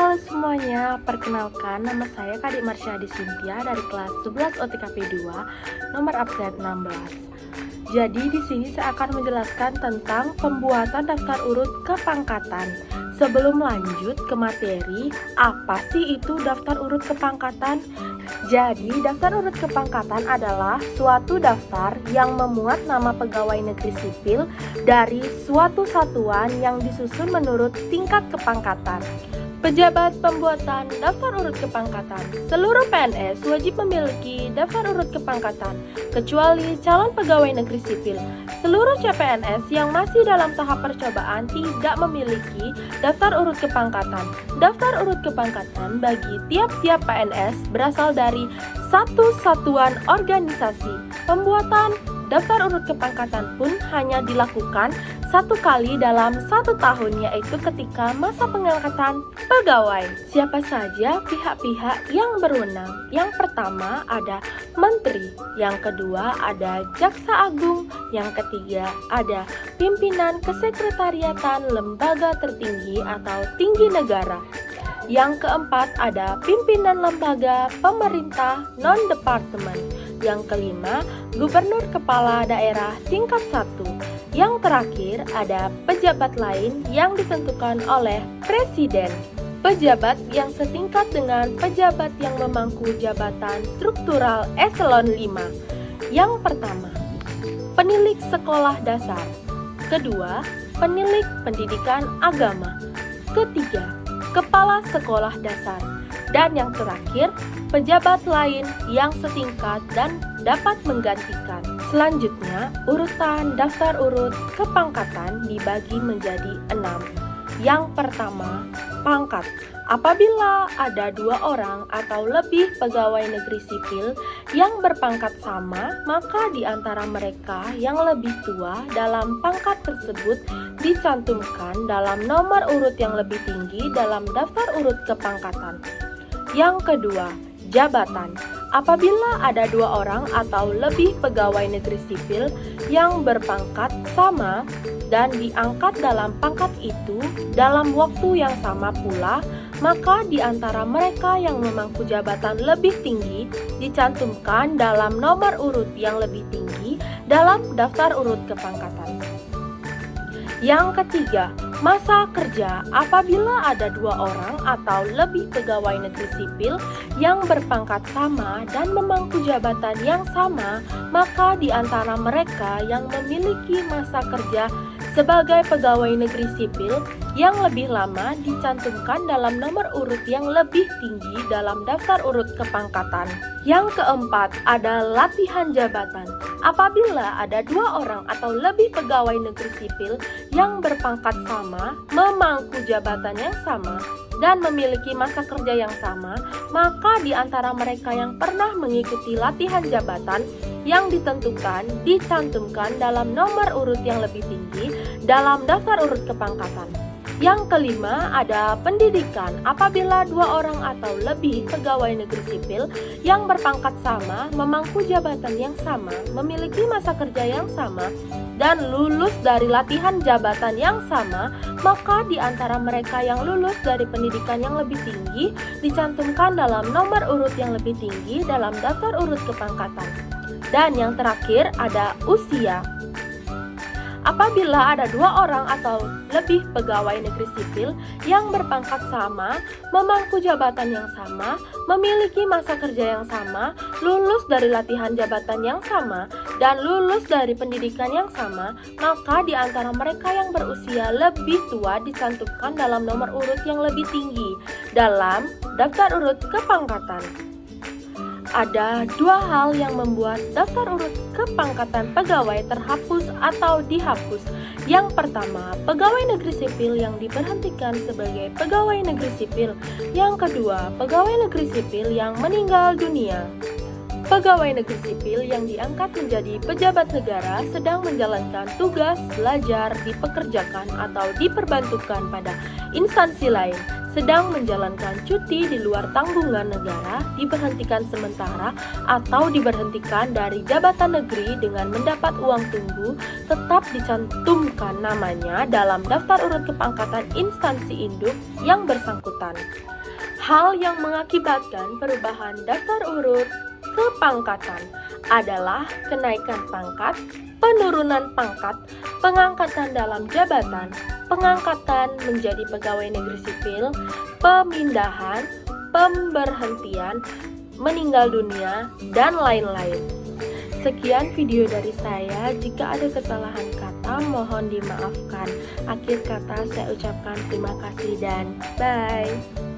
Halo semuanya, perkenalkan nama saya Kadik Marsyadi Cynthia dari kelas 11 OTKP 2, nomor absen 16. Jadi di sini saya akan menjelaskan tentang pembuatan daftar urut kepangkatan. Sebelum lanjut ke materi, apa sih itu daftar urut kepangkatan? Jadi, daftar urut kepangkatan adalah suatu daftar yang memuat nama pegawai negeri sipil dari suatu satuan yang disusun menurut tingkat kepangkatan. Pejabat pembuatan daftar urut kepangkatan. Seluruh PNS wajib memiliki daftar urut kepangkatan, kecuali calon pegawai negeri sipil. Seluruh CPNS yang masih dalam tahap percobaan tidak memiliki daftar urut kepangkatan. Daftar urut kepangkatan bagi tiap-tiap PNS berasal dari satu satuan organisasi. Pembuatan daftar urut kepangkatan pun hanya dilakukan satu kali dalam 1 tahun, yaitu ketika masa pengangkatan pegawai. Siapa saja pihak-pihak yang berwenang? Yang pertama ada menteri, yang kedua ada jaksa agung, yang ketiga ada pimpinan kesekretariatan lembaga tertinggi atau tinggi negara. Yang keempat ada pimpinan lembaga pemerintah non-departemen. Yang kelima, gubernur kepala daerah tingkat 1. Yang terakhir, ada pejabat lain yang ditentukan oleh presiden. Pejabat yang setingkat dengan pejabat yang memangku jabatan struktural eselon 5. Yang pertama, penilik sekolah dasar. Kedua, penilik pendidikan agama. Ketiga, kepala sekolah dasar. Dan yang terakhir, pejabat lain yang setingkat dan dapat menggantikan. Selanjutnya, urutan daftar urut kepangkatan dibagi menjadi 6. Yang pertama, pangkat. Apabila ada 2 orang atau lebih pegawai negeri sipil yang berpangkat sama, maka di antara mereka yang lebih tua dalam pangkat tersebut dicantumkan dalam nomor urut yang lebih tinggi dalam daftar urut kepangkatan. Yang kedua, jabatan. Apabila ada 2 orang atau lebih pegawai negeri sipil yang berpangkat sama dan diangkat dalam pangkat itu dalam waktu yang sama pula, maka di antara mereka yang memangku jabatan lebih tinggi dicantumkan dalam nomor urut yang lebih tinggi dalam daftar urut kepangkatan. Yang ketiga, masa kerja. Apabila ada 2 orang atau lebih pegawai negeri sipil yang berpangkat sama dan memangku jabatan yang sama, maka di antara mereka yang memiliki masa kerja sebagai pegawai negeri sipil yang lebih lama dicantumkan dalam nomor urut yang lebih tinggi dalam daftar urut kepangkatan. Yang keempat, ada latihan jabatan. Apabila ada 2 orang atau lebih pegawai negeri sipil yang berpangkat sama, memangku jabatan yang sama, dan memiliki masa kerja yang sama, maka di antara mereka yang pernah mengikuti latihan jabatan yang ditentukan dicantumkan dalam nomor urut yang lebih tinggi dalam daftar urut kepangkatan. Yang kelima, ada pendidikan. Apabila 2 orang atau lebih pegawai negeri sipil yang berpangkat sama, memangku jabatan yang sama, memiliki masa kerja yang sama, dan lulus dari latihan jabatan yang sama, maka di antara mereka yang lulus dari pendidikan yang lebih tinggi dicantumkan dalam nomor urut yang lebih tinggi dalam daftar urut kepangkatan. Dan yang terakhir ada usia. Apabila ada 2 orang atau lebih pegawai negeri sipil yang berpangkat sama, memangku jabatan yang sama, memiliki masa kerja yang sama, lulus dari latihan jabatan yang sama, dan lulus dari pendidikan yang sama, maka di antara mereka yang berusia lebih tua dicantumkan dalam nomor urut yang lebih tinggi dalam daftar urut kepangkatan. Ada 2 hal yang membuat daftar urut kepangkatan pegawai terhapus atau dihapus. Yang pertama, pegawai negeri sipil yang diberhentikan sebagai pegawai negeri sipil. Yang kedua, pegawai negeri sipil yang meninggal dunia. Pegawai negeri sipil yang diangkat menjadi pejabat negara sedang menjalankan tugas belajar dipekerjakan atau diperbantukan pada instansi lain, sedang menjalankan cuti di luar tanggungan negara, diberhentikan sementara atau diberhentikan dari jabatan negeri dengan mendapat uang tunggu, tetap dicantumkan namanya dalam daftar urut kepangkatan instansi induk yang bersangkutan. Hal yang mengakibatkan perubahan daftar urut kepangkatan adalah kenaikan pangkat, penurunan pangkat, pengangkatan dalam jabatan, pengangkatan menjadi pegawai negeri sipil, pemindahan, pemberhentian, meninggal dunia, dan lain-lain. Sekian video dari saya. Jika ada kesalahan kata, mohon dimaafkan. Akhir kata saya ucapkan terima kasih dan bye.